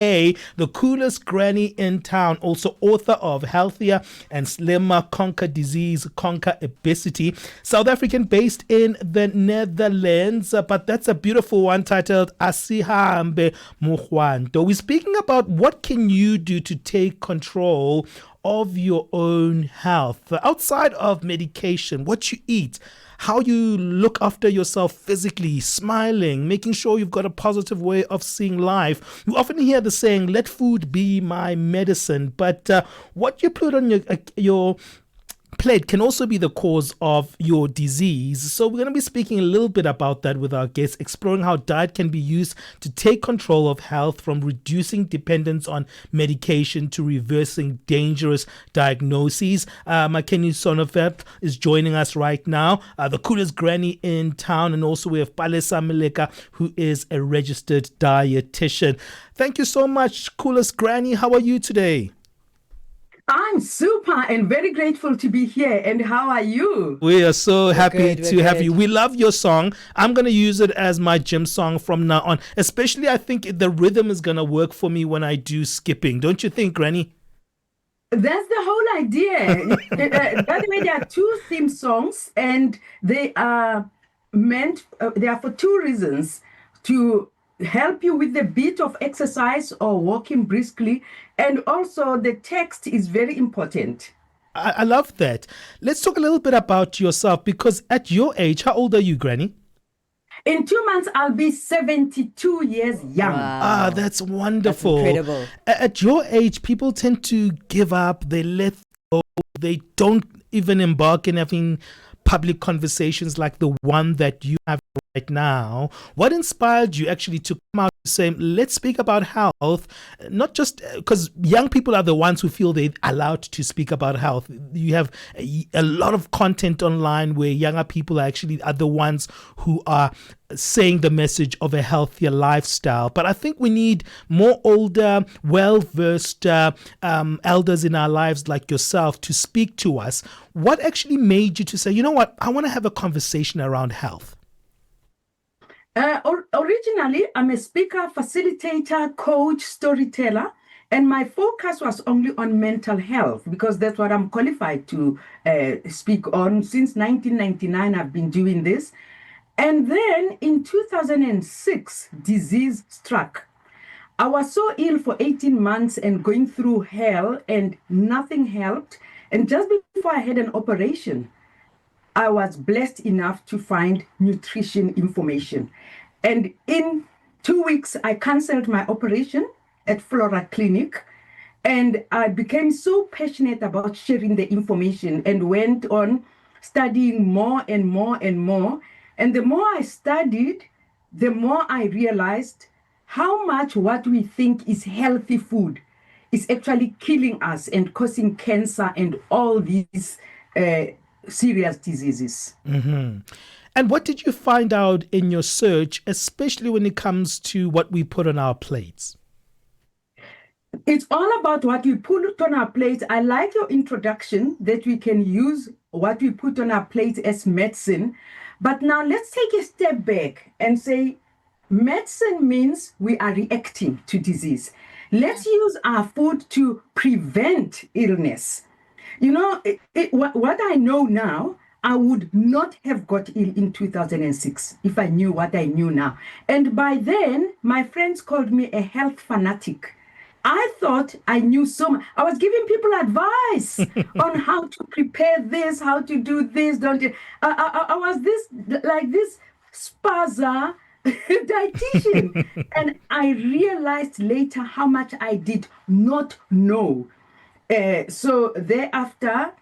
the coolest granny in town, also author of Healthier and Slimmer, Conquer Disease, Conquer Obesity, South African based in the Netherlands, but that's a beautiful one titled Asihambe Muhwanto. We're speaking about what can you do to take control of your own health outside of medication, what you eat, how you look after yourself physically, smiling, making sure you've got a positive way of seeing life. You often hear the saying, let food be my medicine, but what you put on your plate can also be the cause of your disease. So we're going to be speaking a little bit about that with our guests, exploring how diet can be used to take control of health, from reducing dependence on medication to reversing dangerous diagnoses. Makheni Zonneveld is joining us right now, the coolest granny in town, and also we have Palesa Maleka, who is a registered dietitian. Thank you so much, coolest granny. How are you today? I'm super and very grateful to be here. And how are you? We are so happy to have you. We love your song. I'm going to use it as my gym song from now on. Especially, I think the rhythm is going to work for me when I do skipping. Don't you think, Granny? That's the whole idea. By the way, there are two theme songs, and they are they are for two reasons: to help you with the beat of exercise or walking briskly, and also the text is very important. I love that. Let's talk a little bit about yourself, because at your age, how old are you, Granny? In 2 months, I'll be 72 years young. Wow. That's wonderful. That's incredible. At your age, people tend to give up, they let go, they don't even embark in having public conversations like the one that you have right now. What inspired you actually to come out and say, let's speak about health, not just because young people are the ones who feel they're allowed to speak about health. You have a lot of content online where younger people actually are the ones who are saying the message of a healthier lifestyle. But I think we need more older, well-versed elders in our lives like yourself to speak to us. What actually made you to say, you know what, I want to have a conversation around health? Originally, I'm a speaker, facilitator, coach, storyteller, and my focus was only on mental health because that's what I'm qualified to speak on. Since 1999, I've been doing this. And then in 2006, disease struck. I was so ill for 18 months and going through hell, and nothing helped. And just before I had an operation, I was blessed enough to find nutrition information. And in 2 weeks, I canceled my operation at Flora Clinic. And I became so passionate about sharing the information and went on studying more and more and more. And the more I studied, the more I realized how much what we think is healthy food is actually killing us and causing cancer and all these serious diseases. Mm-hmm. And what did you find out in your search, especially when it comes to what we put on our plates? It's all about what we put on our plates. I like your introduction that we can use what we put on our plates as medicine. But now let's take a step back and say medicine means we are reacting to disease. Let's use our food to prevent illness. You know, what I know now, I would not have got ill in 2006 if I knew what I knew now. And by then, my friends called me a health fanatic. I thought I knew so much. I was giving people advice on how to prepare this, how to do this. I was this spaza dietitian. And I realized later how much I did not know. So thereafter,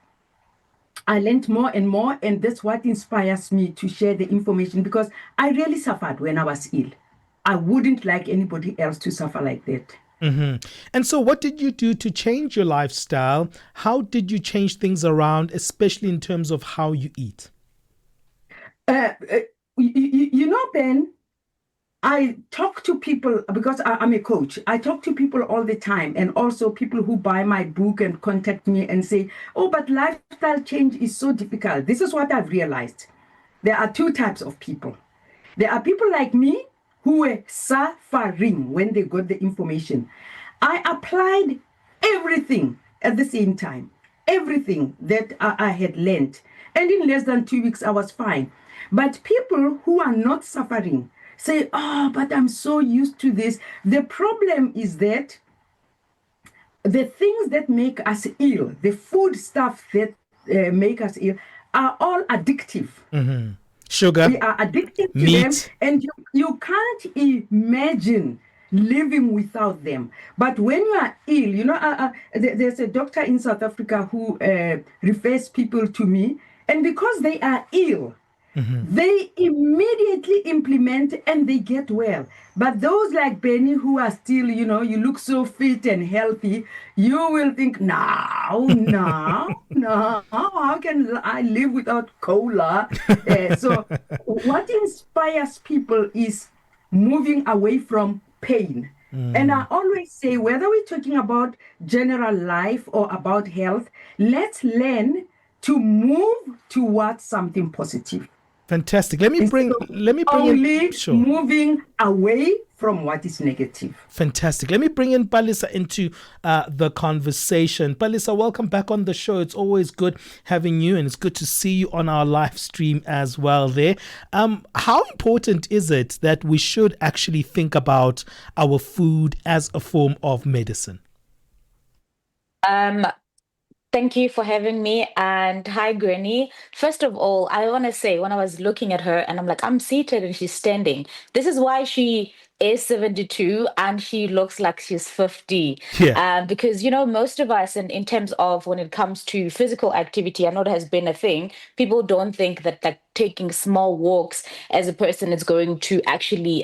I learned more and more, and that's what inspires me to share the information, because I really suffered when I was ill. I wouldn't like anybody else to suffer like that. Mm-hmm. And so what did you do to change your lifestyle? How did you change things around, especially in terms of how you eat? You know, Ben, I talk to people because I'm a coach. I talk to people all the time, and also people who buy my book and contact me and say, oh, but lifestyle change is so difficult. This is what I've realized. There are two types of people. There are people like me who were suffering when they got the information. I applied everything at the same time, everything that I had learned. And in less than 2 weeks, I was fine. But people who are not suffering say, oh, but I'm so used to this. The problem is that the things that make us ill, the food stuff that make us ill, are all addictive. Mm-hmm. Sugar, we are addicted to meat. them, and you can't imagine living without them. But when you are ill, there's a doctor in South Africa who refers people to me, and because they are ill, they immediately implement and they get well. But those like Benny who are still, you look so fit and healthy, you will think, no, how can I live without cola? So what inspires people is moving away from pain. And I always say, whether we're talking about general life or about health, let's learn to move towards something positive. Fantastic. Let me bring only in sure. moving away from what is negative. Fantastic. Let me bring in Palesa into the conversation. Palesa, welcome back on the show. It's always good having you, and it's good to see you on our live stream as well there. How important is it that we should actually think about our food as a form of medicine? Thank you for having me, and hi, Granny. First of all, I want to say, when I was looking at her and I'm like, I'm seated and she's standing. This is why she is 72 and she looks like she's 50. Yeah. Because, most of us, in terms of when it comes to physical activity, I know it has been a thing. People don't think that like taking small walks as a person is going to actually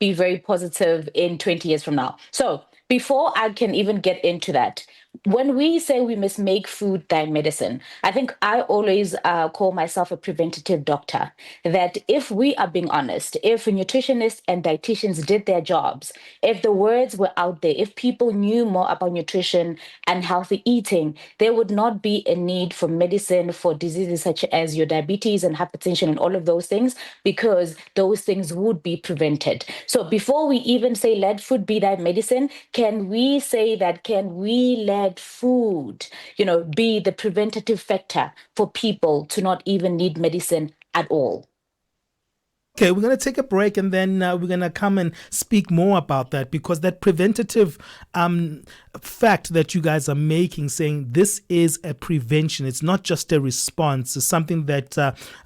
be very positive in 20 years from now. So before I can even get into that, when we say we must make food thy medicine, I think I always call myself a preventative doctor. That if we are being honest, if nutritionists and dietitians did their jobs, if the words were out there, if people knew more about nutrition and healthy eating, there would not be a need for medicine for diseases such as your diabetes and hypertension and all of those things, because those things would be prevented. So before we even say let food be thy medicine, can we let food, be the preventative factor for people to not even need medicine at all? Okay, we're going to take a break, and then we're going to come and speak more about that, because that preventative fact that you guys are making, saying this is a prevention, it's not just a response, is something that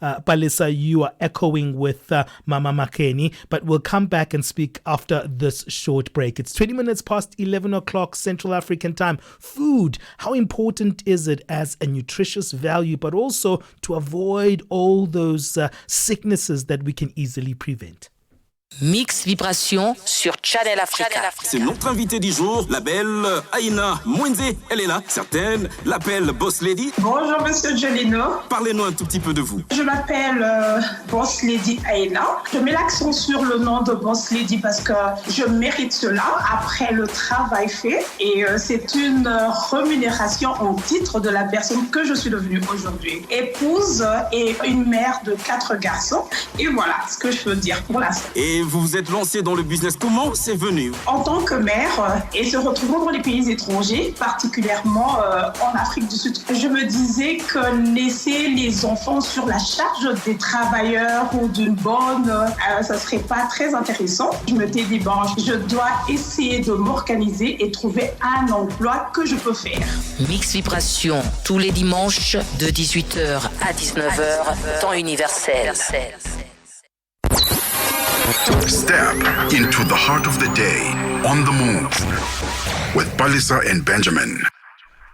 Palesa, you are echoing with Mama Makheni, but we'll come back and speak after this short break. It's 20 minutes past 11 o'clock Central African time. Food, how important is it as a nutritious value, but also to avoid all those sicknesses that we can easily prevent? Mix Vibration sur Channel Africa. C'est notre invitée du jour, la belle Aïna Mwenze. Elle est là, certaines l'appellent Boss Lady. Bonjour Monsieur Gelino. Parlez-nous un tout petit peu de vous. Je m'appelle Boss Lady Aïna. Je mets l'accent sur le nom de Boss Lady parce que je mérite cela après le travail fait. Et c'est une rémunération en titre de la personne que je suis devenue aujourd'hui. Épouse et une mère de 4 garçons. Et voilà ce que je peux dire pour l'instant. Et vous vous êtes lancé dans le business. Comment c'est venu? En tant que mère et se retrouvant dans les pays étrangers, particulièrement en Afrique du Sud, je me disais que laisser les enfants sur la charge des travailleurs ou d'une bonne, ça serait pas très intéressant. Je me suis dit, bon, je dois essayer de m'organiser et trouver un emploi que je peux faire. Mix Vibration, tous les dimanches de 18h à 19h, temps universel. Step into the heart of the day on the move with Palesa and Benjamin.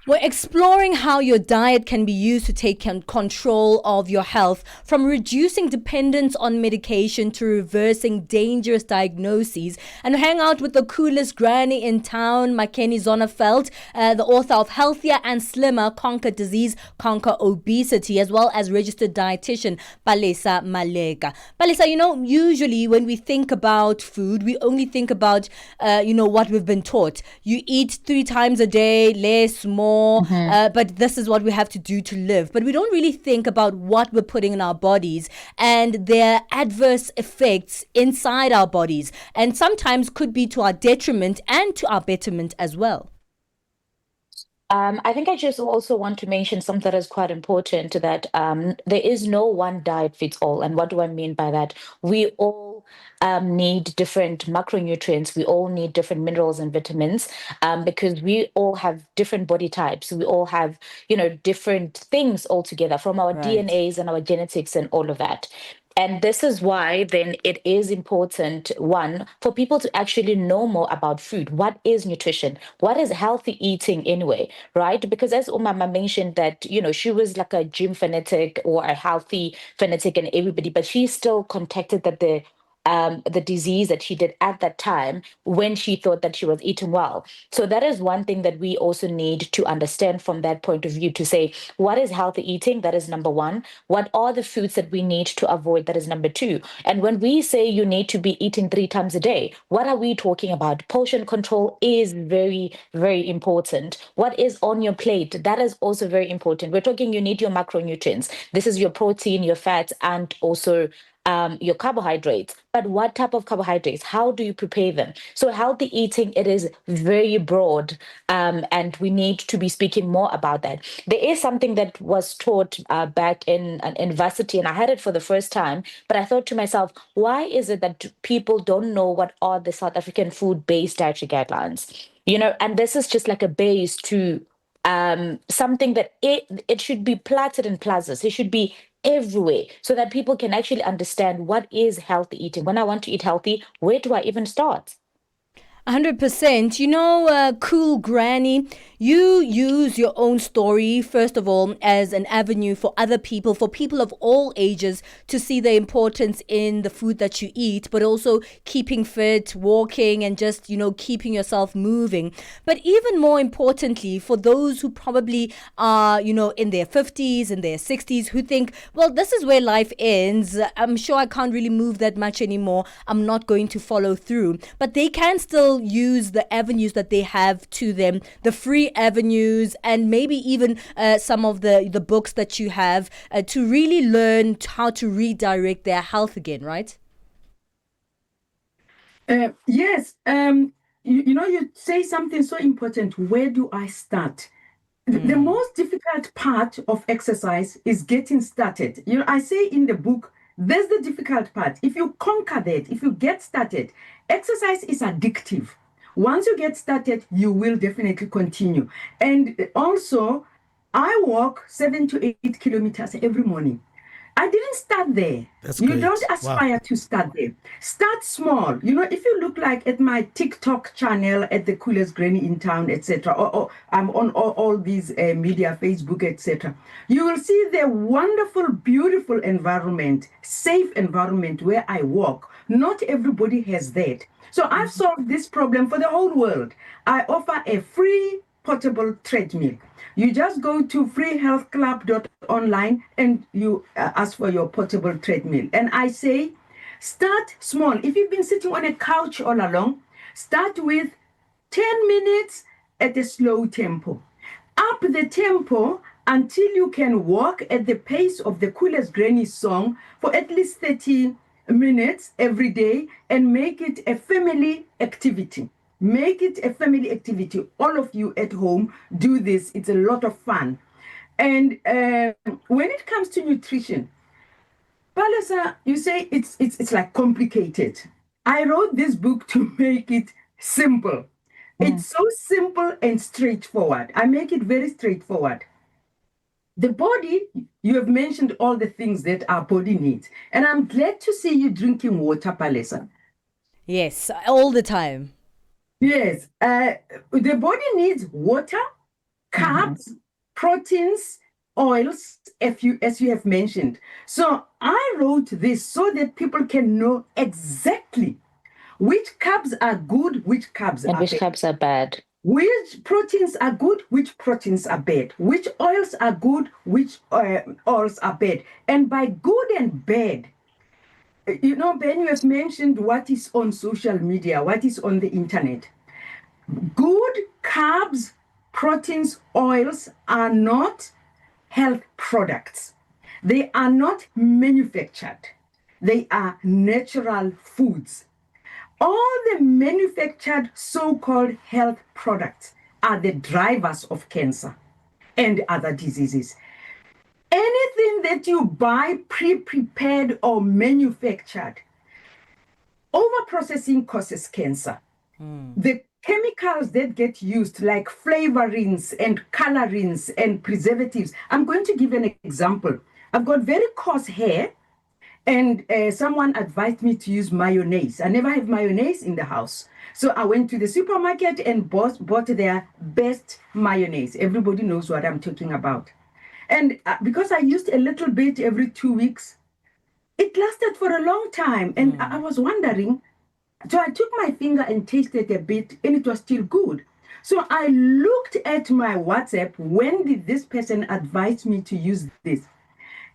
We're exploring how your diet can be used to take control of your health, from reducing dependence on medication to reversing dangerous diagnoses. And hang out with the coolest granny in town, Makheni Zonneveld, the author of Healthier and Slimmer, Conquer Disease, Conquer Obesity, as well as registered dietitian Palesa Maleka. Palesa, usually when we think about food, we only think about, what we've been taught. You eat 3 times a day, less, more. more, but this is what we have to do to live. But we don't really think about what we're putting in our bodies and their adverse effects inside our bodies, and sometimes could be to our detriment and to our betterment as well. I think I just also want to mention something that is quite important, that there is no one diet fits all. And what do I mean by that? We all need different macronutrients. We all need different minerals and vitamins, because we all have different body types. We all have, different things altogether, from our DNAs and our genetics and all of that. And this is why then it is important, one, for people to actually know more about food. What is nutrition? What is healthy eating anyway, right? Because as Umama mentioned that, she was like a gym fanatic or a healthy fanatic and everybody, but she still contacted that the disease that she did at that time when she thought that she was eating well. So that is one thing that we also need to understand from that point of view, to say, what is healthy eating? That is number one. What are the foods that we need to avoid? That is number two. And when we say you need to be eating 3 times a day, what are we talking about? Portion control is very, very important. What is on your plate? That is also very important. We're talking, you need your macronutrients. This is your protein, your fats, and also your carbohydrates. But what type of carbohydrates? How do you prepare them? So healthy eating, it is very broad, and we need to be speaking more about that. There is something that was taught back in an university, and I had it for the first time, but I thought to myself, why is it that people don't know what are the South African food-based dietary guidelines? And this is just like a base to something that it should be platted in plazas. It should be everywhere, so that people can actually understand what is healthy eating. When I want to eat healthy, where do I even start? 100%. Cool Granny, you use your own story, first of all, as an avenue for other people, for people of all ages, to see the importance in the food that you eat, but also keeping fit, walking, and just, keeping yourself moving. But even more importantly, for those who probably are, in their 50s, in their 60s, who think, well, this is where life ends. I'm sure I can't really move that much anymore. I'm not going to follow through. But they can still use the avenues that they have to them, the free avenues, and maybe even some of the books that you have to really learn how to redirect their health again, right? Yes. You say something so important. Where do I start? The most difficult part of exercise is getting started. I say in the book, there's the difficult part. If you conquer that, if you get started, exercise is addictive. Once you get started, you will definitely continue. And also, I walk 7 to 8 kilometers every morning. I didn't start there. That's you great. don't aspire to start there. Start small. If you look like at my TikTok channel, at the coolest granny in town, etc., or I'm on all these media, Facebook, etc., you will see the wonderful, beautiful environment, safe environment where I walk. Not everybody has that. So I've solved this problem for the whole world. I offer a free portable treadmill. You just go to freehealthclub.online and you ask for your portable treadmill. And I say, start small. If you've been sitting on a couch all along, start with 10 minutes at a slow tempo. Up the tempo until you can walk at the pace of the coolest granny song for at least 30 minutes every day, and make it a family activity. Make it a family activity. All of you at home do this. It's a lot of fun. And when it comes to nutrition, Palesa, you say it's like complicated. I wrote this book to make it simple. It's so simple and straightforward. I make it very straightforward. The body, you have mentioned all the things that our body needs. And I'm glad to see you drinking water, Palesa. Yes, all the time. Yes, the body needs water, carbs, proteins, oils, as you have mentioned. So I wrote this so that people can know exactly which carbs are good, which carbs and are which bad. carbs are bad. Which proteins are good, which proteins are bad. Which oils are good, which oils are bad. And by good and bad, Ben, you have mentioned what is on social media, what is on the internet. Good carbs, proteins, oils are not health products. They are not manufactured. They are natural foods. All the manufactured so-called health products are the drivers of cancer and other diseases. Anything that you buy pre-prepared or manufactured, over-processing causes cancer. The chemicals that get used, like flavorings and colorings and preservatives. I'm going to give an example. I've got very coarse hair, and someone advised me to use mayonnaise. I never have mayonnaise in the house. So I went to the supermarket and bought their best mayonnaise. Everybody knows what I'm talking about. And because I used a little bit every 2 weeks, it lasted for a long time. And I was wondering, so I took my finger and tasted a bit, and it was still good. So I looked at my WhatsApp. When did this person advise me to use this?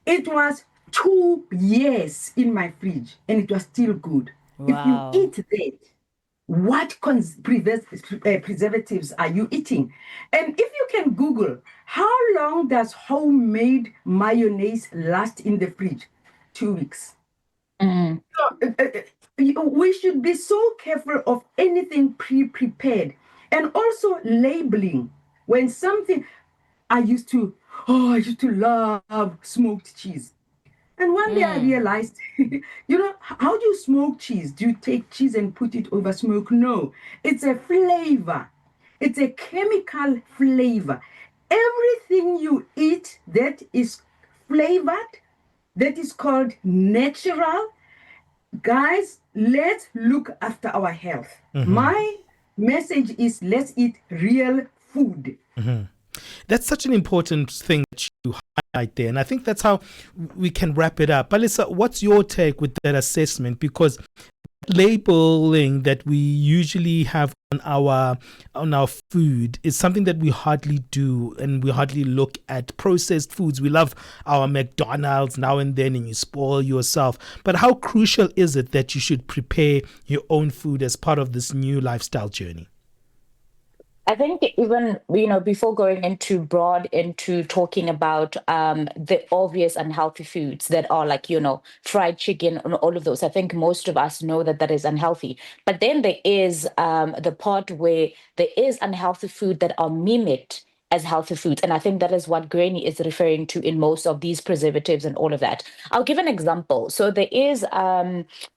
It was 2 years in my fridge, and it was still good. Wow. If you eat that, what preservatives are you eating? And if you can Google, how long does homemade mayonnaise last in the fridge? 2 weeks. So, we should be so careful of anything pre-prepared, and also labeling. When something, I used to love smoked cheese. And one day I realized, how do you smoke cheese? Do you take cheese and put it over smoke? No, it's a flavor. It's a chemical flavor. Everything you eat that is flavored, that is called natural. Guys, let's look after our health. My message is, let's eat real food. That's such an important thing that you highlight there. And I think that's how we can wrap it up. Palesa, what's your take with that assessment? Because labeling that we usually have on our food is something that we hardly do, and we hardly look at processed foods. We love our McDonald's now and then, and you spoil yourself. But how crucial is it that you should prepare your own food as part of this new lifestyle journey? I think even, before going into talking about the obvious unhealthy foods that are like, fried chicken and all of those, I think most of us know that is unhealthy. But then there is the part where there is unhealthy food that are mimicked as healthy foods. And I think that is what Granny is referring to in most of these preservatives and all of that. I'll give an example. So there is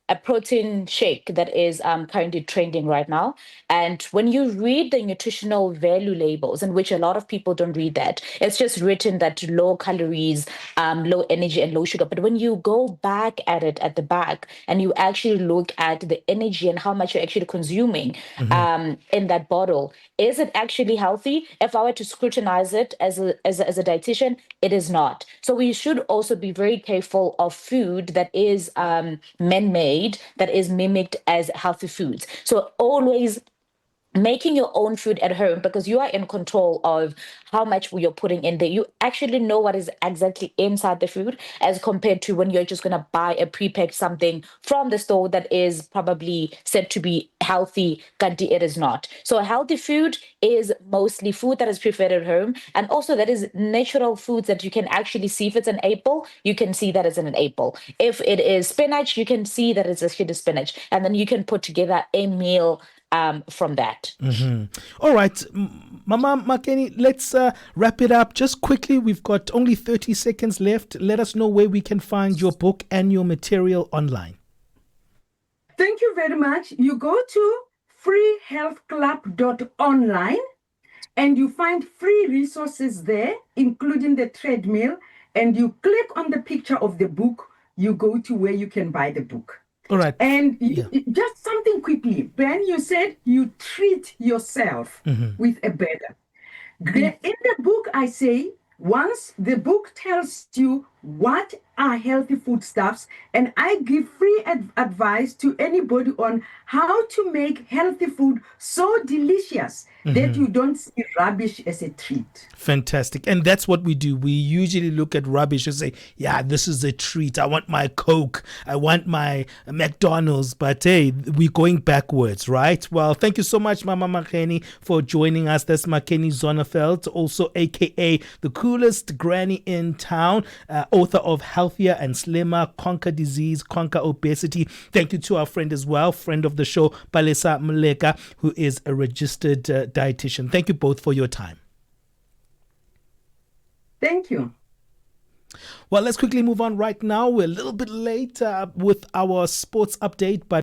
a protein shake that is currently trending right now. And when you read the nutritional value labels, in which a lot of people don't read that, it's just written that low calories, low energy, and low sugar. But when you go back at it at the back and you actually look at the energy and how much you're actually consuming in that bottle, is it actually healthy? If I were to scrutinize it as a dietitian, it is not. So we should also be very careful of food that is man-made, that is mimicked as healthy foods. So always making your own food at home, because you are in control of how much you're putting in there. You actually know what is exactly inside the food, as compared to when you're just going to buy a prepacked something from the store that is probably said to be healthy, but it is not. So healthy food is mostly food that is prepared at home, and also that is natural foods that you can actually see. If it's an apple, you can see that it's an apple. If it is spinach, you can see that it's actually spinach, and then you can put together a meal from that. All right, Mama Makheni, let's wrap it up just quickly. We've got only 30 seconds left. Let us know where we can find your book and your material online. Thank you very much. You go to freehealthclub.online and you find free resources there, including the treadmill, and you click on the picture of the book. You go to where you can buy the book. All right. And just something quickly. Ben, you said you treat yourself with a burger. In the book, I say, once the book tells you what are healthy foodstuffs, and I give free advice to anybody on how to make healthy food so delicious that you don't see rubbish as a treat. Fantastic. And that's what we do. We usually look at rubbish and say, yeah, this is a treat. I want my Coke. I want my McDonald's. But hey, we're going backwards, right? Well, thank you so much, Mama Makheni, for joining us. That's Makheni Zonneveld, also AKA the coolest granny in town, author of Healthier and Slimmer, Conquer Disease, Conquer Obesity. Thank you to our friend as well, friend of the show, Palesa Maleka, who is a registered dietitian. Thank you both for your time. Thank you. Well, let's quickly move on right now. We're a little bit late with our sports update, but